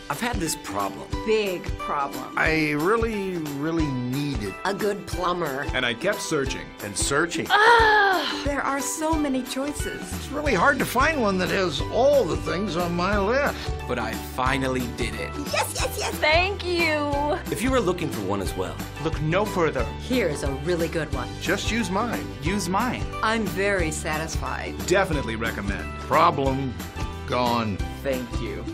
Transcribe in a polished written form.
I've had this problem. Big problem. I really needed. A good plumber. And I kept searching. And searching. There are so many choices. It's really hard to find one that has all the things on my list. But I finally did it. Yes. Thank you. If you were looking for one as well, Look no further. Here's a really good one. Just use mine. Use mine. I'm very satisfied. Definitely recommend. Problem gone. Thank you.